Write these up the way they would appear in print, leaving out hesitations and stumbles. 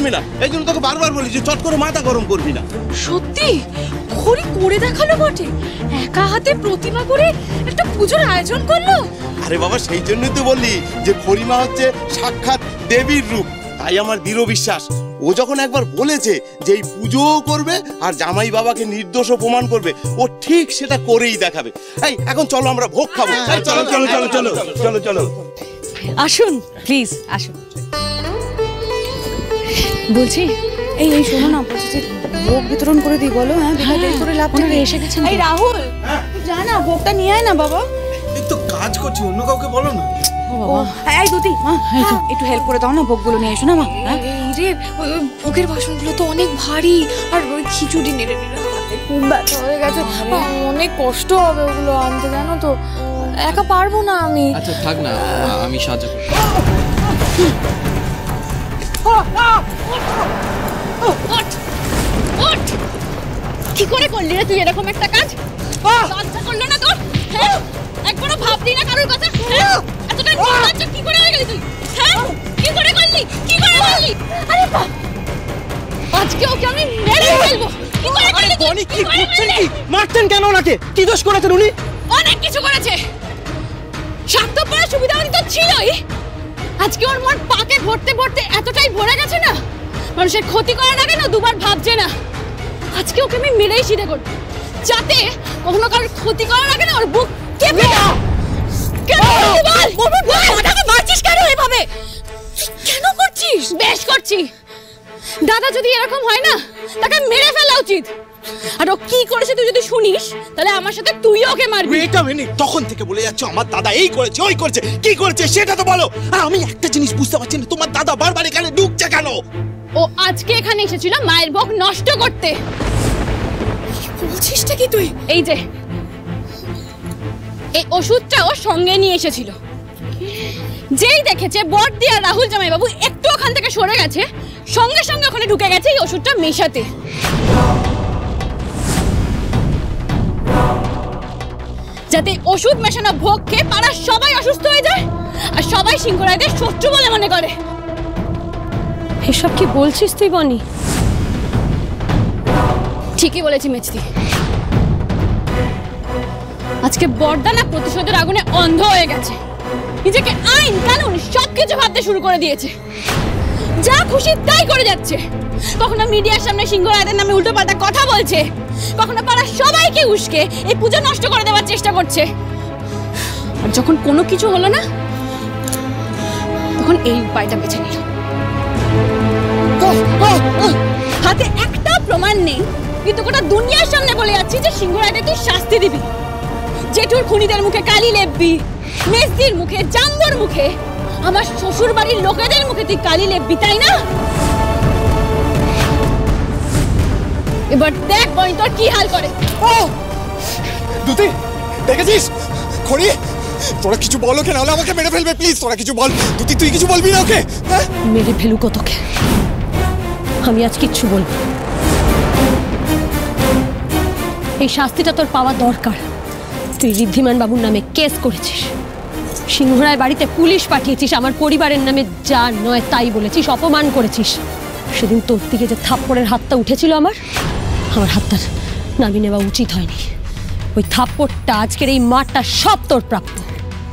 করবি না, এই জন্য তোকে বারবার বলি যে চট করে মাথা গরম করবি না। সত্যি খড়ি করে দেখালো বটে, একা হাতে প্রতিমা করে একটা পুজোর আয়োজন করলো। আরে বাবা, সেই জন্যই তো বললি যে খড়িমা হচ্ছে সাক্ষাৎ দেবীর রূপ। তাই আমার দৃঢ় বিশ্বাস, ও যখন একবার বলেছে যে এই পুজোও করবে আর জামাই বাবাকে নির্দোষও প্রমাণ করবে, ও ঠিক সেটা করেই দেখাবে। এই এখন চলো আমরা ভোগ খাবো। চলো চলো চলো চলো চলো চলো, আসুন প্লিজ আসুন। বলছি এই এই শোনো না, বলছি যে ভোগ বিতরণ করে দিই বলো। হ্যাঁ দেরি করে লাভ নেই, এসে গেছেন। এই রাহুল যা না, ভোগটা নিয়ে আয় না বাবা। এই তো কাজ করছি, অন্য কাউকে বলো না। এই দুটি মা একটু হেল্প করে দাও না, ভোগগুলো নিয়ে এসো না মা। এই রে ভোগের বাসনগুলো তো অনেক ভারী, আর ওই খিচুড়ি নেড়ে নেড়ে হাতে খুব ব্যথা হয়ে গেছে, অনেক কষ্ট হবে ওগুলো আনতে, জানো তো একা পারবো না আমি। আচ্ছা থাক না, আমি সাহায্য করব। কি করে করলি রে তুই এরকম একটা কাজ? লজ্জা করলো না তোর? হ্যাঁ একবারও ভাবলি না কারোর কথা? এতটা নির্লজ্জ কি করে হয়ে গেলি তুই? হ্যাঁ কি করে করলি? কি করে করলি? আরে বাপ, আজকে ওকে আমি মেরে ফেলবো। কি করে করলি তুই? বনি কি করছেন? কি মারতেন কেন ওনাকে? কি দোষ করেছেন উনি? অনেক কিছু করেছে, স্বার্থপরের সুবিধাবাদী তো ছিলই। আজকে ওর মন পাকে ভরতে ভরতে এতটাই ভরে গেছে না, মানুষের ক্ষতি করার আগে না দুবার ভাবছে না। আজকে ওকে আমি মেরেই সিধে করব, যাতে কখনো কারোর ক্ষতি করার আগে না ওর বুক কেঁপে যায়। কেন বল মাথাকে মারছিস কেন এভাবে? কেন করছিস? বেশ করছি। দাদা যদি এরকম হয় না, তাকে মেরে ফেলা উচিত। আর ও কি করেছে তুই যদি শুনিস, তাহলে আমার সাথে তুইও ওকে মারবি। এটা মেনে তখন থেকে বলে যাচ্ছ আমার দাদা এই করেছে ওই করেছে, কি করেছে সেটা তো বলো। আর আমি একটা জিনিস বুঝতে পারছি না, তোমার দাদা বারবার এখানে ঢুকছে কেন? ও আজকে এখানে এসেছিল মায়ের ভোগ নষ্ট করতে। বলছিসটা কি তুই? এই যে এই ওষুধটা ও সঙ্গে নিয়ে এসেছিল, যেই দেখেছে বড়দি আর রাহুল জামাই বাবু একটু ওখান থেকে সরে গেছে, সঙ্গে সঙ্গে ওখানে ঢুকে গেছে এই ওষুধটা মেশাতে, যাতে ওষুধ মেশানো ভোগ খেয়ে পাড়ার সবাই অসুস্থ হয়ে যায় আর সবাই সিংহরায়দের শত্রু বলে মনে করে। এসব কি বলছিস তুই বনি? ঠিকই বলেছি মেজদি। আজকে বড়দা না প্রতিশোধের আগুনে অন্ধ হয়ে গেছে, নিজেকে আইন কানুন সবকিছু ভাবতে শুরু করে দিয়েছে, যা খুশি তাই করে যাচ্ছে। কখনো মিডিয়ার সামনে সিংহরায়দের নামে উল্টোপাল্টা কথা বলছে, কখনো পাড়ার সবাইকে উস্কে এই পুজো নষ্ট করে দেওয়ার চেষ্টা করছে। আর যখন কোনো কিছু হলো না, তখন এই উপায়টা বেছে নিল। হাতে একটা প্রমাণ নেই, কিন্তু গোটা দুনিয়ার সামনে বলে যাচ্ছি যে সিংহরায়দের তুই শাস্তি দিবি। জেঠুর খুনিদের মুখে কালি লেপবি, মেজদির মুখে, জাম্বর মুখে, আমার শ্বশুর বাড়ির লোকেদের মুখে তুই কালি লেপবি, তাই না? এবার দেখ বনি তোর কি হাল করে। দুতি দেখেছিস খড়ি, তোরা কিছু বলো কেন, নাহলে আমাকে মেরে ফেলবে। প্লিজ তোরা কিছু বল। দুতি তুই কিছু বলবি না ওকে? মেরে ফেলুক তোকে, আমি আজ কিচ্ছু বলবো। এই শাস্তিটা তোর পাওয়া দরকার। তুই ঋদ্ধিমান বাবুর নামে কেস করেছিস, সিংহরায় বাড়িতে পুলিশ পাঠিয়েছিস, আমার পরিবারের নামে যা নয় তাই বলেছিস, অপমান করেছিস। সেদিন তোর দিকে যে থাপ্পড়ের হাতটা উঠেছিল, আমার হাতটা নামিয়ে নেওয়া উচিত হয়নি। ওই থাপ্পড়টা, আজকের এই মারটা সব তোর প্রাপ্য।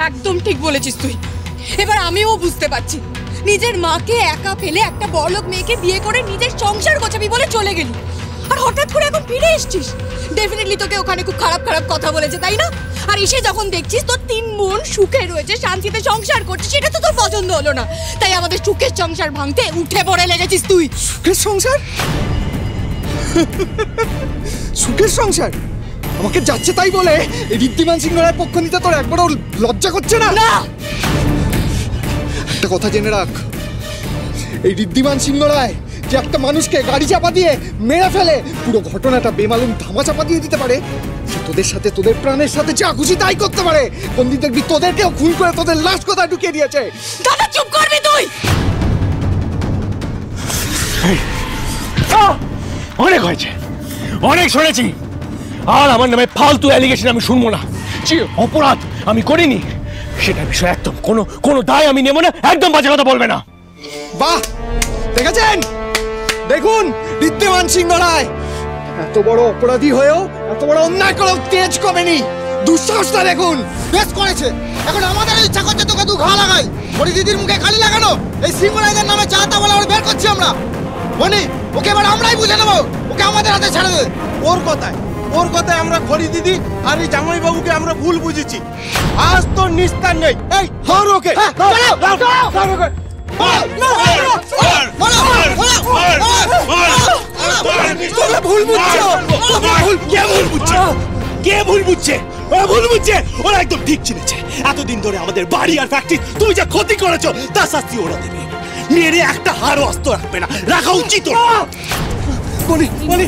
একদম ঠিক বলেছিস তুই। এবার আমিও বুঝতে পারছি, নিজের মাকে একা ফেলে একটা বড়লোক মেয়েকে বিয়ে করে নিজের সংসার গোছাবি বলে চলে গেলি, আর হঠাৎ করে এখন ফিরে এসেছিস। ডেফিনেটলি তোকে ওখানে খুব খারাপ খারাপ কথা বলেছে, তাই না? আর এসে যখন দেখছিস তোর তিন বোন সুখে রয়েছে, শান্তিতে সংসার করছে, সেটা তো তোর পছন্দ হলো না, তাই আমাদের সুখের সংসার ভাঙতে উঠে পড়ে লেগেছিস তুই। সুখের সংসার? সুখের সংসার আমাকে যাচ্ছে তাই বলে ঋদ্ধিমান সিংহরায়ের পক্ষ নিতে তোর একবারও লজ্জা করছে না? না, একটা কথা জেনে রাখ, এই ঋদ্ধিমান সিংহরায় যে একটা মানুষকে গাড়ি চাপা দিয়ে মেরে ফেলে, পুরো ঘটনাটা বেমালুম ধামা চাপা দিয়ে দিতে পারে, সে তোদের সাথে, তোদের প্রাণের সাথে যা খুশি তাই করতে পারে। কোনদিন দেখবি তোদেরকেও খুন করে তোদের লাশ কোথায় ঢুকিয়ে দিয়েছে। দাদা চুপ করবি তুই? অনেক হয়েছে, অনেক শুনেছি, আর আমার নামে ফালতু অ্যালিগেশন আমি শুনবো না। যে অপরাধ আমি করিনি সেটা বিষয় একদম কোনো দায় আমি নেব না। একদম বাজে কথা বলবে না। বাহ, দেখেছেন দেখুন ঋদ্ধিমান সিংহ রায়, এত বড় অপরাধী হয়েও এত বড় অন্যায় করেও তেজ কমেনি। দুঃসাহসটা দেখুন। বেশ করেছে, এখন আমাদের ইচ্ছা করছে তোকে দু ঘা লাগাই। বড়ি দিদির মুখে কালি লাগানো, এই সিংহ রায়দের নামে চাতা বলে আমরা বের করছি আমরা। বনি ওকে এবার আমরাই বুঝে নেবো, ওকে আমাদের হাতে ছেড়ে দে। ওর কথায় আমরা খড়ি দিদি আর এই জামাই বাবুকে আমরা ভুল বুঝেছি। আজ তো নিস্তার নেই। এই ধর ওকে। কে ভুল বুঝছে? ওরা ভুল বুঝছে, ওরা একদম ঠিক চিনেছে। এতদিন ধরে আমাদের বাড়ি আর ফ্যাক্টরি তুমি যা ক্ষতি করেছো তার শাস্তি ওরা দেবে। মেরে একটা হাড়ও আস্ত রাখবে না, রাখা উচিত। বলি বলি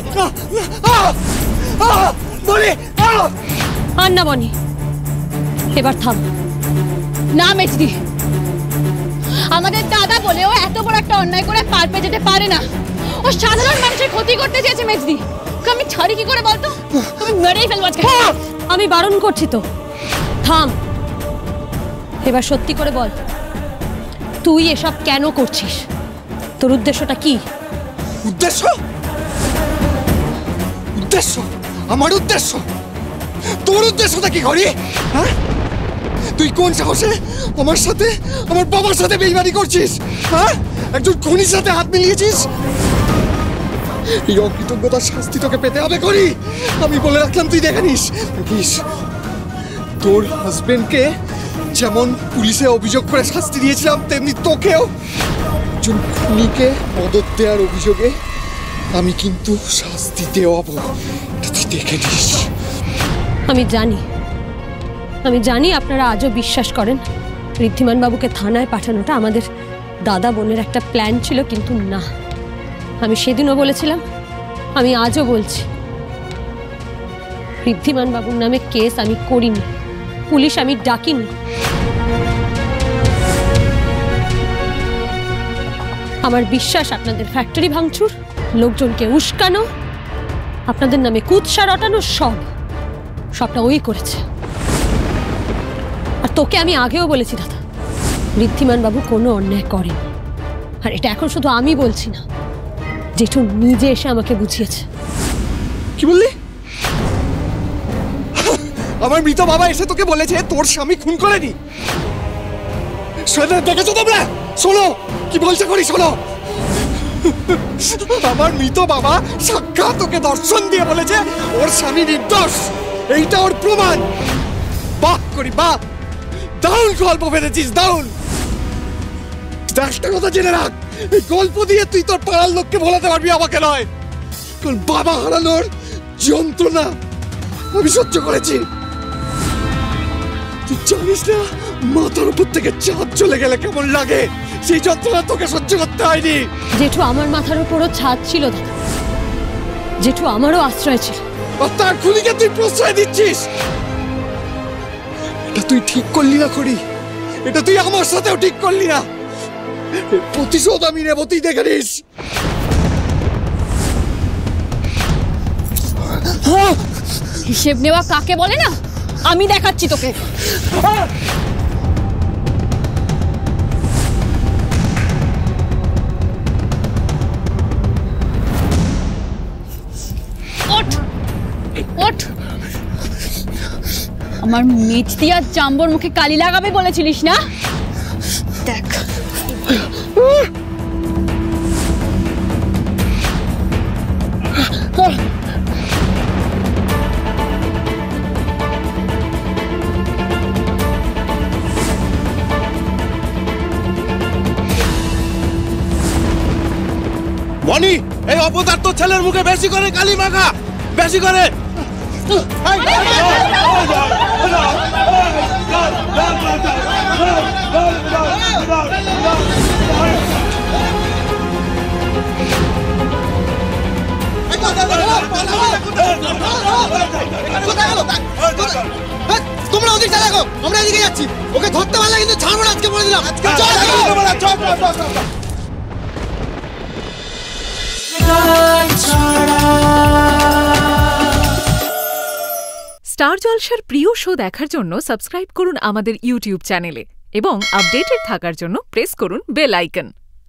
বলি আর না বনি, এবার থাম। না মেজদি, আমাদের দাদা বলেও এত বড় একটা অন্যায় করে পার পেয়ে যেতে পারে না। ও সাধারণ মানুষের ক্ষতি করতে চেয়েছে মেজদি। আমি ছাড়ি কি করে বলতো? আমি মেরেই ফেলবো আজকে। আমি বারণ করছি তো, থাম। এবার সত্যি করে বল, তুই এসব কেন করছিস? তোর উদ্দেশ্যটা কি? উদ্দেশ্য? উদ্দেশ্য? আমার উদ্দেশ্য? তোর উদ্দেশ্যটা কি ঘড়ি? হ্যাঁ, তুই কোন সাহসে আমার সাথে, আমার বাবার সাথে বেইমানি করছিস? হ্যাঁ, একজন খুনির সাথে হাত মিলিয়েছিস। এই অকৃতজ্ঞতার শাস্তি তোকে পেতে হবে ঘড়ি। আমি বলে রাখলাম, তুই দেখে নিস। দেখিস, তোর হাজবেন্ডকে যেমন পুলিশে অভিযোগ করে শাস্তি দিয়েছিলাম, তেমনি তোকেও একজন খুনিকে মদত দেওয়ার অভিযোগে আমি কিন্তু শাস্তি দেওয়াবো। তুই দেখে নিস। আমি জানি আপনারা আজও বিশ্বাস করেন ঋদ্ধিমান বাবুকে থানায় পাঠানোটা আমাদের দাদা বোনের একটা প্ল্যান ছিল, কিন্তু না। আমি সেদিনও বলেছিলাম, আমি আজও বলছি, ঋদ্ধিমান বাবুর নামে কেস আমি করিনি, পুলিশ আমি ডাকিনি। আমার বিশ্বাস আপনাদের ফ্যাক্টরি ভাঙচুর, লোকজনকে উস্কানো, আপনাদের নামে কুৎসা রটানো, সবটা ওই করেছে। আর তোকে আমি আগেও বলেছি দাদা, ঋদ্ধিমান বাবু কোনো অন্যায় করেন। আর এটা এখন শুধু আমি বলছি না, জেঠু নিজে এসে আমাকে বুঝিয়েছে। কি বললি? আমার মৃত বাবা এসে তোকে বলেছে তোর স্বামী খুন করেনি? দেখেছো তোমরা? শোনো কি বলছে করি, শোনো। আমার মৃত বাবা সাক্ষাৎ তোকে দর্শন দিয়ে বলেছে ওর স্বামী নির্দোষ। এইটা ওর প্রমাণ। বাহ করি বাহ, দারুণ গল্প ফেলেছিস, দারুণ। একটা কথা জেনে রাখ, এই গল্প দিয়ে তুই তোর পাড়ার লোককে বলাতে পারবি, আমাকে নয়। কারণ বাবা হারানোর যন্ত্রণা আমি সহ্য করেছি। তুই জানিস না মাথার উপর থেকে চাঁদ চলে গেলে কেমন লাগে? সেই যন্ত্রণা তোকে সহ্য করতে হয়নি। জেঠু আমার মাথার উপরও ছাদ ছিল দাদা, জেঠু আমারও আশ্রয় ছিল। আর তার খুনিকে তুই প্রশ্রয় দিচ্ছিস? এটা তুই ঠিক করলি না করি, এটা তুই আমার সাথেও ঠিক করলি না। প্রতিশোধ আমি নেব, তুই দেখে নিস। হিসেব নেওয়া কাকে বলে না, আমি দেখাচ্ছি তোকে। ওঠ ওঠ, আমার মেজদি আর জাম্বর মুখে কালি লাগাবে বলেছিলিস না? দেখ। বনি, এই অপদার্থ ছেলের মুখে বেশি করে কালি মাখা, বেশি করে। তোমরা ওদিকটা দেখো, আমরা এদিকে যাচ্ছি। ওকে ধরতে পারলে কিন্তু ছাড়বো না, আজকে বলে দিলাম। স্টার জলসার প্রিয় শো দেখার জন্য সাবস্ক্রাইব করুন আমাদের ইউটিউব চ্যানেলে এবং আপডেটেড থাকার জন্য প্রেস করুন বেল আইকন।